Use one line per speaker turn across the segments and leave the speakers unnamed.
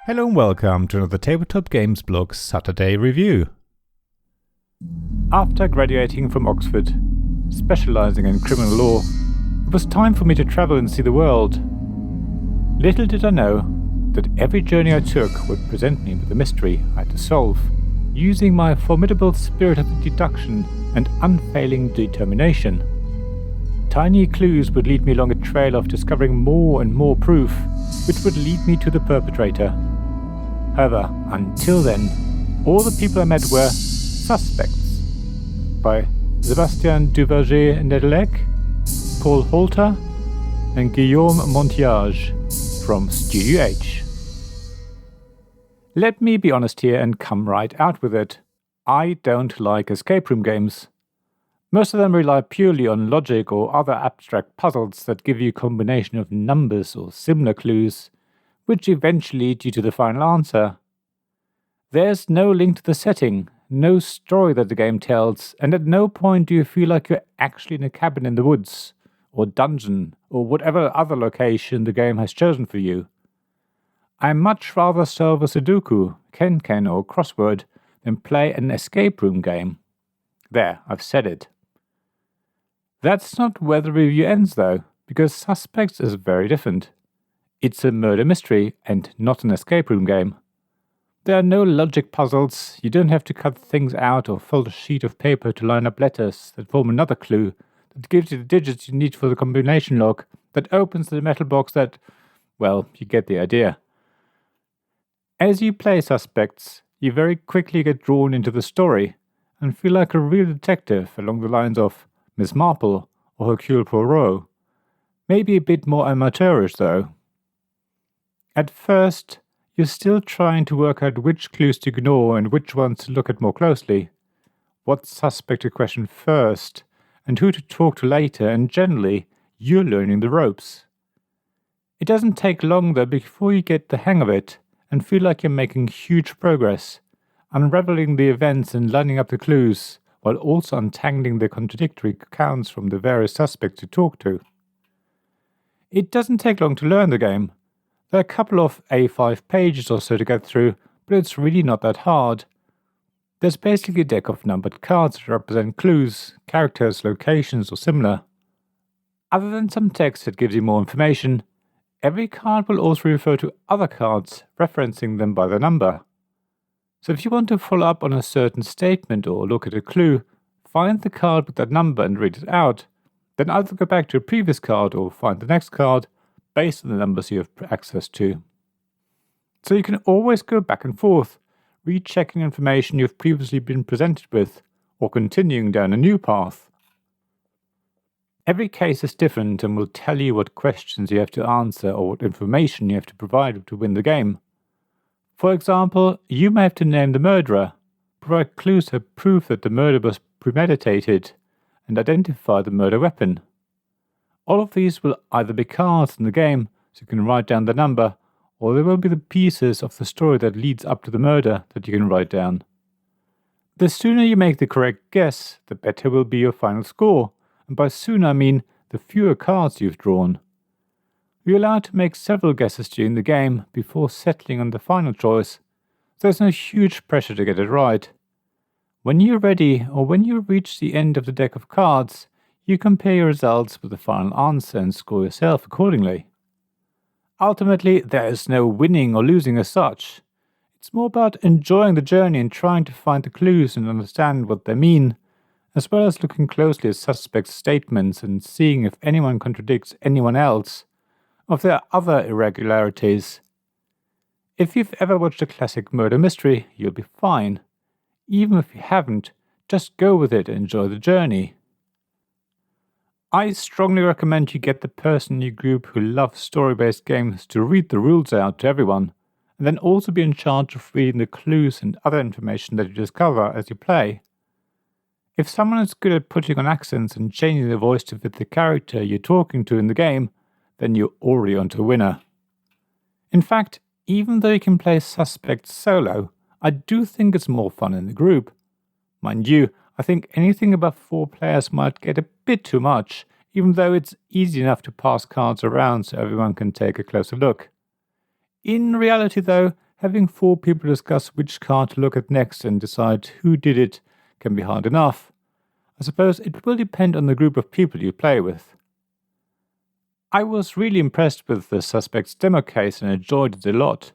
Hello and welcome to another Tabletop Games Blog Saturday review. After graduating from Oxford, specialising in criminal law, it was time for me to travel and see the world. Little did I know that every journey I took would present me with a mystery I had to solve, using my formidable spirit of deduction and unfailing determination. Tiny clues would lead me along a trail of discovering more and more proof, which would lead me to the perpetrator. However, until then, all the people I met were Suspects by Sébastien Duverger-Nedelec, Paul Holter, and Guillaume Montiage from Studio H. Let me be honest here and come right out with it. I don't like escape room games. Most of them rely purely on logic or other abstract puzzles that give you a combination of numbers or similar clues, which eventually lead you to the final answer. There's no link to the setting, no story that the game tells, and at no point do you feel like you're actually in a cabin in the woods, or dungeon, or whatever other location the game has chosen for you. I much rather solve a Sudoku, Ken-Ken, or crossword than play an escape room game. There, I've said it. That's not where the review ends though, because Suspects is very different. It's a murder mystery and not an escape room game. There are no logic puzzles, you don't have to cut things out or fold a sheet of paper to line up letters that form another clue, that gives you the digits you need for the combination lock, that opens the metal box that, well, you get the idea. As you play Suspects, you very quickly get drawn into the story and feel like a real detective along the lines of Miss Marple or Hercule Poirot. Maybe a bit more amateurish though. At first, you're still trying to work out which clues to ignore and which ones to look at more closely, what suspect to question first, and who to talk to later, and generally, you're learning the ropes. It doesn't take long though before you get the hang of it and feel like you're making huge progress, unraveling the events and lining up the clues, while also untangling the contradictory accounts from the various suspects you talk to. It doesn't take long to learn the game. There are a couple of A5 pages or so to get through, but it's really not that hard. There's basically a deck of numbered cards that represent clues, characters, locations, or similar. Other than some text that gives you more information, every card will also refer to other cards, referencing them by their number. So if you want to follow up on a certain statement or look at a clue, find the card with that number and read it out, then either go back to a previous card or find the next card, based on the numbers you have access to. So you can always go back and forth, rechecking information you've previously been presented with, or continuing down a new path. Every case is different and will tell you what questions you have to answer or what information you have to provide to win the game. For example, you may have to name the murderer, provide clues that prove that the murder was premeditated, and identify the murder weapon. All of these will either be cards in the game, so you can write down the number, or they will be the pieces of the story that leads up to the murder that you can write down. The sooner you make the correct guess, the better will be your final score, and by sooner I mean the fewer cards you've drawn. You're allowed to make several guesses during the game before settling on the final choice, so there's no huge pressure to get it right. When you're ready, or when you reach the end of the deck of cards, you compare your results with the final answer and score yourself accordingly. Ultimately, there is no winning or losing as such. It's more about enjoying the journey and trying to find the clues and understand what they mean, as well as looking closely at suspects' statements and seeing if anyone contradicts anyone else, or if there are other irregularities. If you've ever watched a classic murder mystery, you'll be fine. Even if you haven't, just go with it and enjoy the journey. I strongly recommend you get the person in your group who loves story-based games to read the rules out to everyone, and then also be in charge of reading the clues and other information that you discover as you play. If someone is good at putting on accents and changing their voice to fit the character you're talking to in the game, then you're already onto a winner. In fact, even though you can play Suspects solo, I do think it's more fun in the group. Mind you, I think anything above 4 players might get a bit too much, even though it's easy enough to pass cards around so everyone can take a closer look. In reality though, having 4 people discuss which card to look at next and decide who did it can be hard enough. I suppose it will depend on the group of people you play with. I was really impressed with the Suspects demo case and enjoyed it a lot.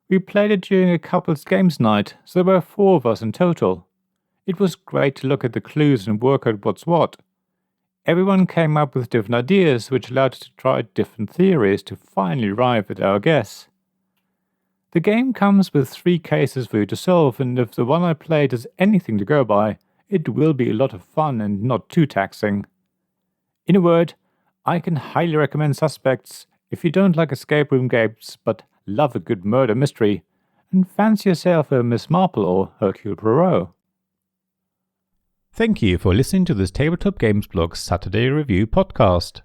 We played it during a couple's games night, so there were 4 of us in total. It was great to look at the clues and work out what's what. Everyone came up with different ideas, which allowed us to try different theories to finally arrive at our guess. The game comes with 3 cases for you to solve, and if the one I played is anything to go by, it will be a lot of fun and not too taxing. In a word, I can highly recommend Suspects if you don't like escape room games but love a good murder mystery, and fancy yourself a Miss Marple or Hercule Poirot.
Thank you for listening to this Tabletop Games Blog Saturday Review podcast.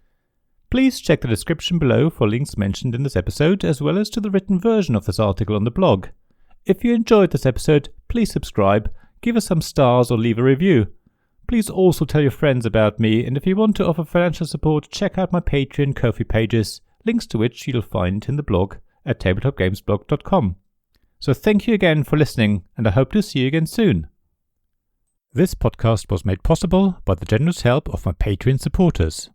Please check the description below for links mentioned in this episode, as well as to the written version of this article on the blog. If you enjoyed this episode, please subscribe, give us some stars or leave a review. Please also tell your friends about me, and if you want to offer financial support, check out my Patreon and Ko-fi pages, links to which you'll find in the blog at tabletopgamesblog.com. So thank you again for listening, and I hope to see you again soon. This podcast was made possible by the generous help of my Patreon supporters.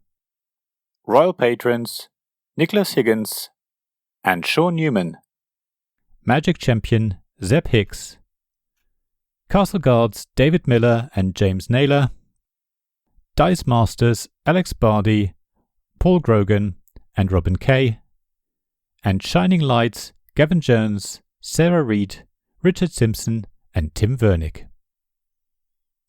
Royal Patrons Nicholas Higgins and Sean Newman.
Magic Champion Zeb Hicks. Castle Guards David Miller and James Naylor. Dice Masters Alex Bardi, Paul Grogan and Robin Kay. And Shining Lights Gavin Jones, Sarah Reed, Richard Simpson and Tim Vernick.